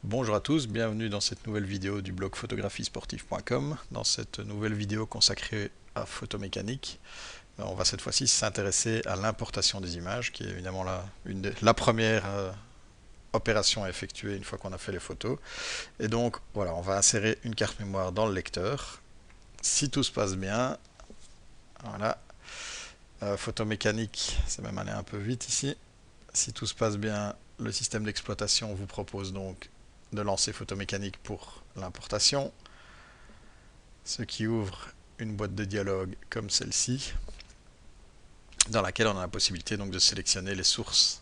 Bonjour à tous, bienvenue dans cette nouvelle vidéo du blog photographisportive.com. Dans cette nouvelle vidéo consacrée à photomécanique, on va cette fois-ci s'intéresser à l'importation des images, qui est évidemment la première opération à effectuer une fois qu'on a fait les photos. Et donc voilà, on va insérer une carte mémoire dans le lecteur. Si tout se passe bien, voilà, photomécanique, c'est même aller un peu vite ici. Si tout se passe bien, le système d'exploitation vous propose donc de lancer photomécanique pour l'importation, ce qui ouvre une boîte de dialogue comme celle-ci, dans laquelle on a la possibilité donc de sélectionner les sources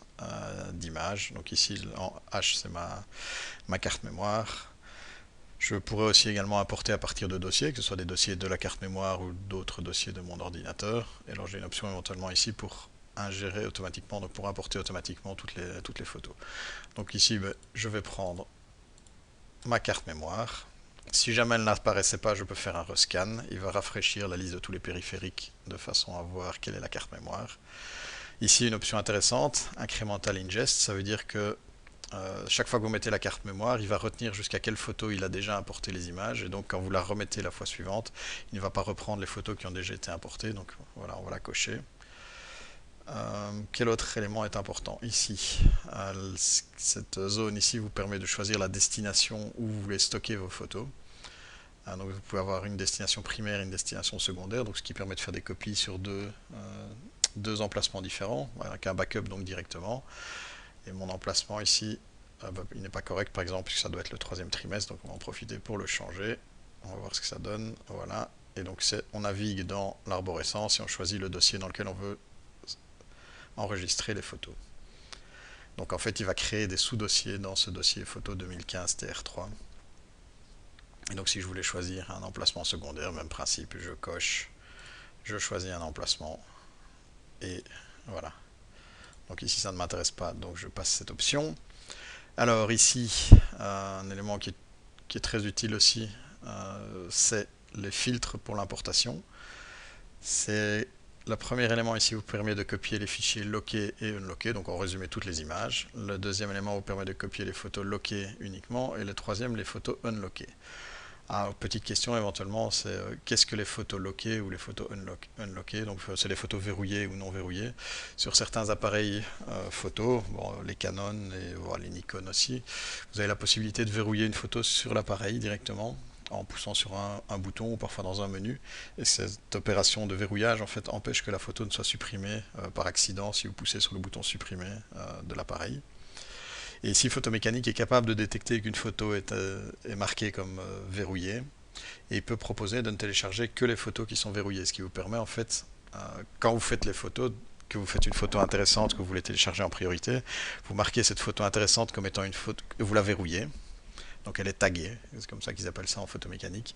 d'images. Donc ici en H c'est ma carte mémoire. Je pourrais aussi également importer à partir de dossiers, que ce soit des dossiers de la carte mémoire ou d'autres dossiers de mon ordinateur. Et alors j'ai une option éventuellement ici pour ingérer automatiquement, donc pour importer automatiquement toutes les photos. Donc ici je vais prendre ma carte mémoire. Si jamais elle n'apparaissait pas, je peux faire un rescan. Il va rafraîchir la liste de tous les périphériques de façon à voir quelle est la carte mémoire. Ici, une option intéressante, Incremental Ingest, ça veut dire que chaque fois que vous mettez la carte mémoire, il va retenir jusqu'à quelle photo il a déjà importé les images. Et donc, quand vous la remettez la fois suivante, il ne va pas reprendre les photos qui ont déjà été importées. Donc voilà, on va la cocher. Quel autre élément est important ici? Cette zone ici vous permet de choisir la destination où vous voulez stocker vos photos. Donc vous pouvez avoir une destination primaire et une destination secondaire, donc ce qui permet de faire des copies sur deux emplacements différents, avec un backup donc directement. Et mon emplacement ici, il n'est pas correct par exemple, puisque ça doit être le troisième trimestre, donc on va en profiter pour le changer. On va voir ce que ça donne, voilà. Et donc on navigue dans l'arborescence et on choisit le dossier dans lequel on veut enregistrer les photos. Donc en fait, il va créer des sous-dossiers dans ce dossier photo 2015 TR3. Et donc si je voulais choisir un emplacement secondaire, même principe, je coche, je choisis un emplacement, et voilà. Donc ici ça ne m'intéresse pas, donc je passe cette option. Alors ici, un élément qui est très utile aussi, c'est les filtres pour l'importation. C'est le premier élément ici vous permet de copier les fichiers lockés et unlockés, donc en résumé toutes les images. Le deuxième élément vous permet de copier les photos lockées uniquement, et le troisième les photos unlockées. Alors, petite question éventuellement, c'est qu'est-ce que les photos lockées ou les photos unlockées? Donc c'est les photos verrouillées ou non verrouillées. Sur certains appareils photo, bon, les Canon et bon, les Nikon aussi, vous avez la possibilité de verrouiller une photo sur l'appareil directement en poussant sur un bouton ou parfois dans un menu. Et cette opération de verrouillage en fait empêche que la photo ne soit supprimée par accident si vous poussez sur le bouton supprimer de l'appareil. Et ici, Photomécanique est capable de détecter qu'une photo est marquée comme verrouillée, et il peut proposer de ne télécharger que les photos qui sont verrouillées, ce qui vous permet en fait, quand vous faites les photos, que vous faites une photo intéressante que vous voulez télécharger en priorité, vous marquez cette photo intéressante comme étant une photo, vous la verrouillez, donc elle est taguée, c'est comme ça qu'ils appellent ça en photomécanique,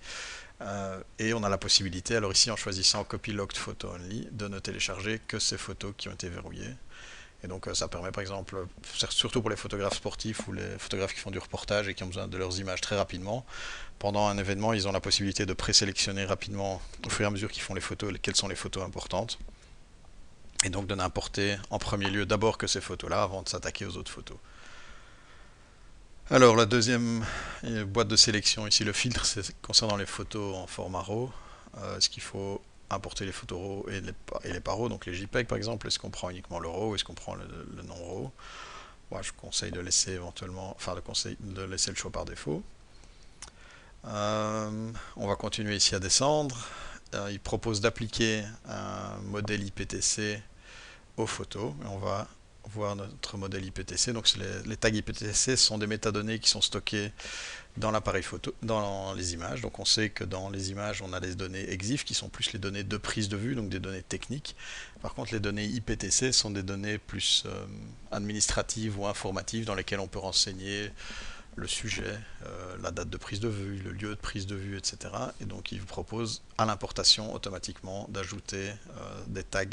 et on a la possibilité, alors ici en choisissant Copy Locked Photo Only, de ne télécharger que ces photos qui ont été verrouillées. Et donc ça permet par exemple, surtout pour les photographes sportifs ou les photographes qui font du reportage et qui ont besoin de leurs images très rapidement, pendant un événement, ils ont la possibilité de présélectionner rapidement, au fur et à mesure qu'ils font les photos, quelles sont les photos importantes. Et donc de n'importer en premier lieu d'abord que ces photos-là avant de s'attaquer aux autres photos. Alors la deuxième boîte de sélection ici, le filtre, c'est concernant les photos en format RAW. Est-ce qu'il faut importer les photos RAW et les pas RAW, donc les JPEG par exemple, est-ce qu'on prend uniquement le RAW ou est-ce qu'on prend le non RAW? Moi, je conseille de laisser éventuellement, enfin de laisser le choix par défaut. On va continuer ici à descendre. Il propose d'appliquer un modèle IPTC aux photos. Et on va voir notre modèle IPTC. Donc les tags IPTC sont des métadonnées qui sont stockées dans l'appareil photo, dans les images. Donc on sait que dans les images, on a les données EXIF qui sont plus les données de prise de vue, donc des données techniques. Par contre, les données IPTC sont des données plus administratives ou informatives dans lesquelles on peut renseigner le sujet, la date de prise de vue, le lieu de prise de vue, etc. Et donc il vous propose à l'importation automatiquement d'ajouter des tags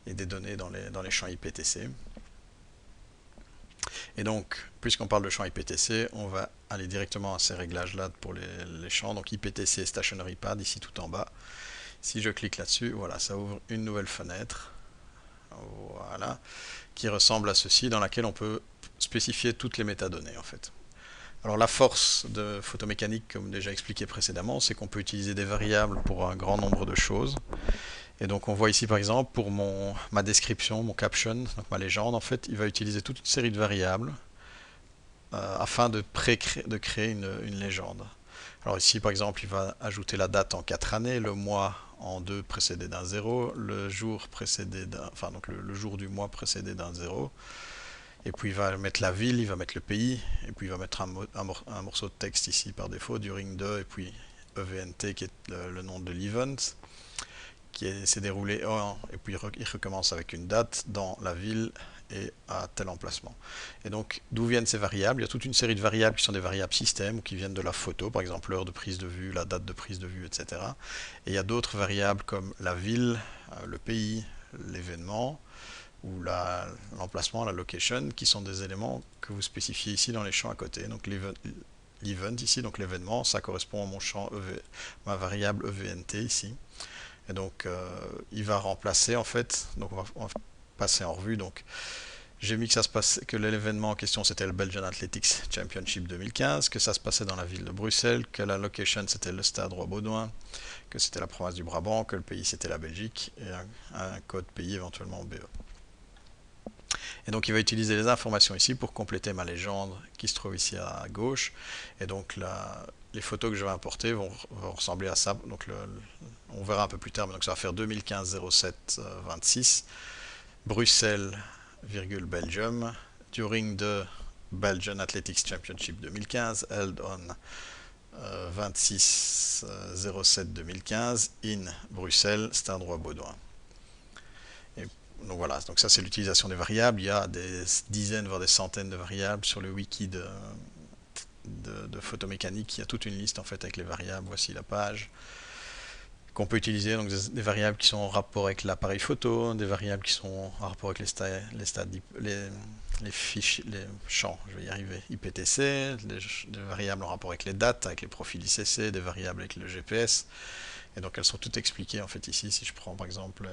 et des données dans les champs IPTC. Et donc, puisqu'on parle de champ IPTC, on va aller directement à ces réglages-là pour les champs. Donc IPTC Stationary Pad, ici tout en bas. Si je clique là-dessus, voilà, ça ouvre une nouvelle fenêtre. Voilà, qui ressemble à ceci, dans laquelle on peut spécifier toutes les métadonnées en fait. Alors la force de photomécanique, comme déjà expliqué précédemment, c'est qu'on peut utiliser des variables pour un grand nombre de choses. Et donc on voit ici par exemple pour ma description, mon caption, donc ma légende, en fait, il va utiliser toute une série de variables afin de créer une légende. Alors ici par exemple, il va ajouter la date en 4 années, le mois en 2 précédé d'un 0, le jour précédé d'un, enfin donc le jour du mois précédé d'un 0. Et puis il va mettre la ville, il va mettre le pays, et puis il va mettre un morceau de texte ici par défaut, during 2, et puis EVNT qui est le nom de l'event, qui s'est déroulé, et puis il recommence avec une date dans la ville et à tel emplacement. Et donc d'où viennent ces variables? Il y a toute une série de variables qui sont des variables système ou qui viennent de la photo, par exemple l'heure de prise de vue, la date de prise de vue, etc. Et il y a d'autres variables comme la ville, le pays, l'événement, ou l'emplacement, la location, qui sont des éléments que vous spécifiez ici dans les champs à côté. Donc l'event ici, donc l'événement, ça correspond à mon champ ma variable EVNT ici. Et donc il va remplacer en fait, donc on va passer en revue. Donc j'ai mis que ça se passe, que l'événement en question c'était le Belgian Athletics Championship 2015, que ça se passait dans la ville de Bruxelles, que la location c'était le Stade Roi-Baudouin, que c'était la province du Brabant, que le pays c'était la Belgique et un code pays éventuellement BE. Et donc il va utiliser les informations ici pour compléter ma légende qui se trouve ici à gauche. Et donc les photos que je vais importer vont ressembler à ça. Donc on verra un peu plus tard, mais donc ça va faire 2015 07 26, Bruxelles, Belgium, during the Belgian Athletics Championship 2015, held on 26 07 2015 in Bruxelles, Stade Roi-Baudouin. Donc voilà, donc ça c'est l'utilisation des variables. Il y a des dizaines, voire des centaines de variables sur le wiki de photomécanique. Il y a toute une liste en fait avec les variables. Voici la page qu'on peut utiliser. Donc des variables qui sont en rapport avec l'appareil photo, des variables qui sont en rapport avec les fichiers, les champs, je vais y arriver, IPTC, des variables en rapport avec les dates, avec les profils ICC, des variables avec le GPS. Et donc elles sont toutes expliquées en fait ici. Si je prends par exemple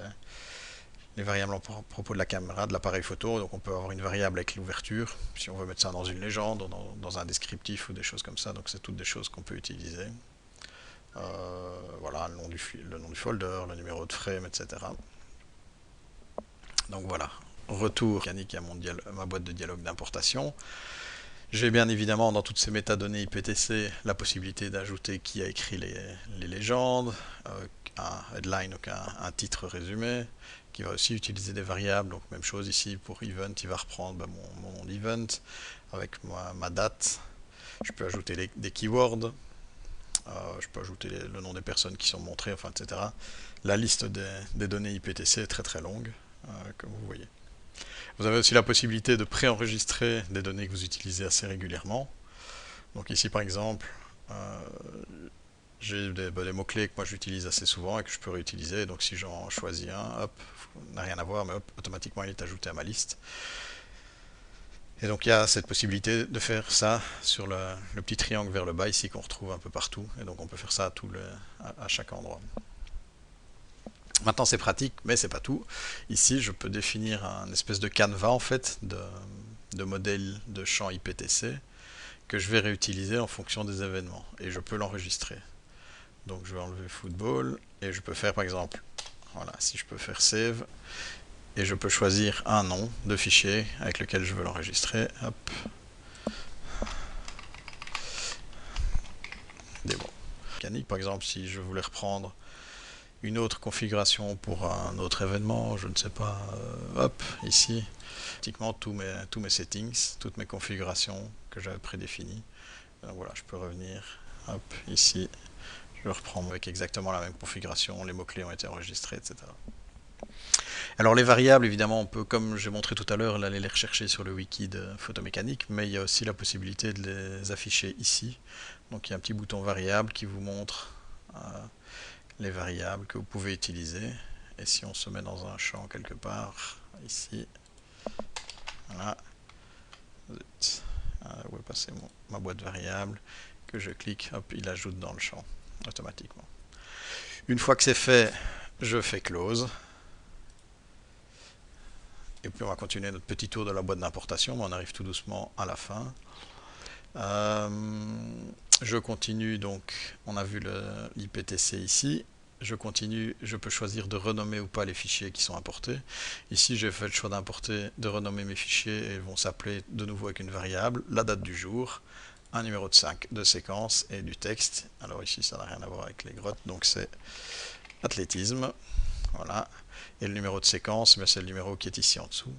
les variables à propos de la caméra, de l'appareil photo, donc on peut avoir une variable avec l'ouverture, si on veut mettre ça dans une légende, ou dans un descriptif ou des choses comme ça, donc c'est toutes des choses qu'on peut utiliser. Voilà, le nom du folder, le numéro de frame, etc. Donc voilà, retour mécanique à ma boîte de dialogue d'importation. J'ai bien évidemment dans toutes ces métadonnées IPTC la possibilité d'ajouter qui a écrit les légendes, un headline, donc un titre résumé, qui va aussi utiliser des variables. Donc même chose ici pour event, il va reprendre mon event avec ma date. Je peux ajouter des keywords, je peux ajouter le nom des personnes qui sont montrées, enfin, etc. La liste des données IPTC est très très longue, comme vous voyez. Vous avez aussi la possibilité de préenregistrer des données que vous utilisez assez régulièrement. Donc ici par exemple, j'ai des mots-clés que moi j'utilise assez souvent et que je peux réutiliser. Donc si j'en choisis un, hop, n'a rien à voir, mais hop, automatiquement il est ajouté à ma liste. Et donc il y a cette possibilité de faire ça sur le petit triangle vers le bas ici qu'on retrouve un peu partout. Et donc on peut faire ça à chaque endroit. Maintenant c'est pratique, mais c'est pas tout. Ici je peux définir un espèce de canevas en fait de modèle de champ IPTC que je vais réutiliser en fonction des événements. Et je peux l'enregistrer. Donc je vais enlever football et je peux faire par exemple, voilà, si je peux faire save et je peux choisir un nom de fichier avec lequel je veux l'enregistrer. Hop. Des mots. Mécanique, par exemple, si je voulais reprendre une autre configuration pour un autre événement, je ne sais pas, hop, ici, pratiquement tous mes settings, toutes mes configurations que j'avais prédéfinies. Donc voilà, je peux revenir, hop, ici, je reprends avec exactement la même configuration, les mots-clés ont été enregistrés, etc. Alors les variables, évidemment, on peut, comme j'ai montré tout à l'heure, aller les rechercher sur le wiki de photomécanique, mais il y a aussi la possibilité de les afficher ici. Donc il y a un petit bouton variable qui vous montre les variables que vous pouvez utiliser. Et si on se met dans un champ quelque part, ici, voilà, où est passée ma boîte variable, que je clique, hop, il ajoute dans le champ automatiquement. Une fois que c'est fait, je fais close. Et puis on va continuer notre petit tour de la boîte d'importation, mais on arrive tout doucement à la fin. Je continue, donc on a vu l'IPTC ici. Je continue, je peux choisir de renommer ou pas les fichiers qui sont importés. Ici, j'ai fait le choix d'importer, de renommer mes fichiers et ils vont s'appeler de nouveau avec une variable, la date du jour, un numéro de séquence et du texte. Alors ici, ça n'a rien à voir avec les grottes, donc c'est athlétisme. Voilà. Et le numéro de séquence, c'est le numéro qui est ici en dessous,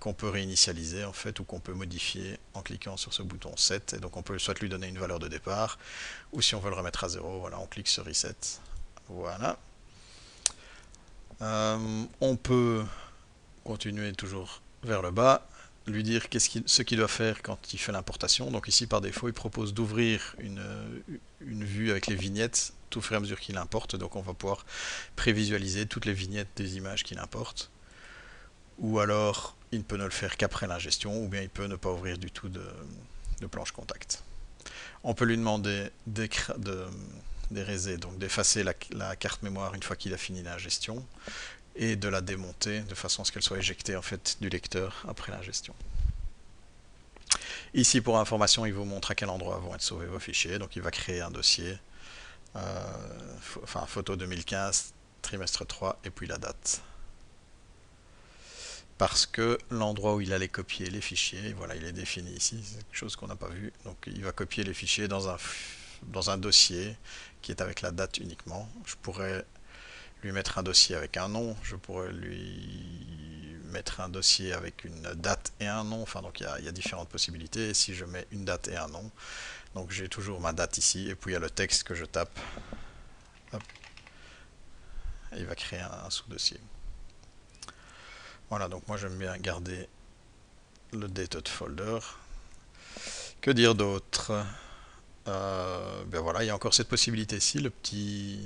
qu'on peut réinitialiser en fait, ou qu'on peut modifier en cliquant sur ce bouton set. Et donc on peut soit lui donner une valeur de départ, ou si on veut le remettre à 0, voilà, on clique sur reset. Voilà. On peut continuer toujours vers le bas, lui dire ce qu'il doit faire quand il fait l'importation. Donc ici par défaut il propose d'ouvrir une vue avec les vignettes tout au fur et à mesure qu'il importe, donc on va pouvoir prévisualiser toutes les vignettes des images qu'il importe. Ou alors il ne peut ne le faire qu'après l'ingestion, ou bien il peut ne pas ouvrir du tout de planche contact. On peut lui demander d'eraser, donc d'effacer la carte mémoire une fois qu'il a fini l'ingestion, et de la démonter de façon à ce qu'elle soit éjectée en fait du lecteur après l'ingestion. Ici pour information, il vous montre à quel endroit vont être sauvés vos fichiers, donc il va créer un dossier, photo 2015, trimestre 3 et puis la date. Parce que l'endroit où il allait copier les fichiers, voilà, il est défini ici, c'est quelque chose qu'on n'a pas vu, donc il va copier les fichiers dans un dossier qui est avec la date uniquement. Je pourrais lui mettre un dossier avec un nom, je pourrais lui mettre un dossier avec une date et un nom, enfin donc il y a différentes possibilités. Et si je mets une date et un nom, donc j'ai toujours ma date ici, et puis il y a le texte que je tape, hop, et il va créer un sous-dossier. Voilà, donc moi j'aime bien garder le dated folder. Que dire d'autre? Ben voilà, il y a encore cette possibilité-ci, le petit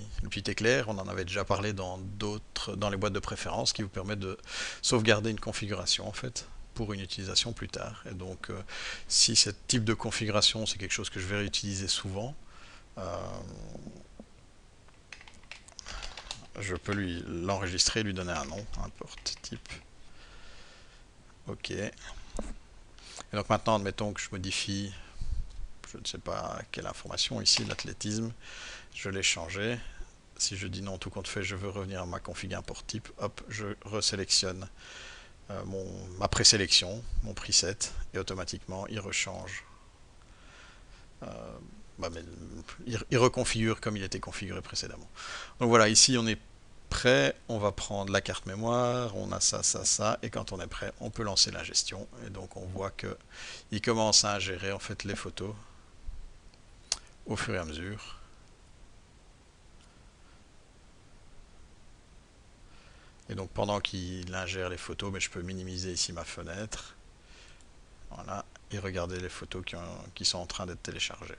éclair, on en avait déjà parlé dans les boîtes de préférence, qui vous permet de sauvegarder une configuration en fait pour une utilisation plus tard. Et donc si ce type de configuration c'est quelque chose que je vais réutiliser souvent, je peux l'enregistrer, lui donner un nom, importe type. Ok. Et donc maintenant, admettons que je modifie, je ne sais pas quelle information ici, l'athlétisme, je l'ai changé. Si je dis non, tout compte fait, je veux revenir à ma config import type, hop, je resélectionne ma présélection, mon preset, et automatiquement il rechange. Il reconfigure comme il était configuré précédemment. Donc voilà, ici on est prêt, on va prendre la carte mémoire, on a ça, et quand on est prêt, on peut lancer la gestion. Et donc on voit que il commence à ingérer en fait les photos au fur et à mesure. Et donc pendant qu'il ingère les photos, mais je peux minimiser ici ma fenêtre. Voilà, et regarder les photos qui sont en train d'être téléchargées.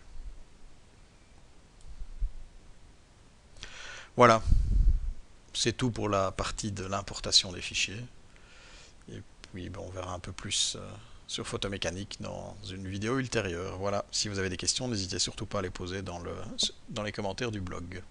Voilà, c'est tout pour la partie de l'importation des fichiers. Et puis on verra un peu plus sur photomécanique dans une vidéo ultérieure. Voilà, si vous avez des questions, n'hésitez surtout pas à les poser dans les commentaires du blog.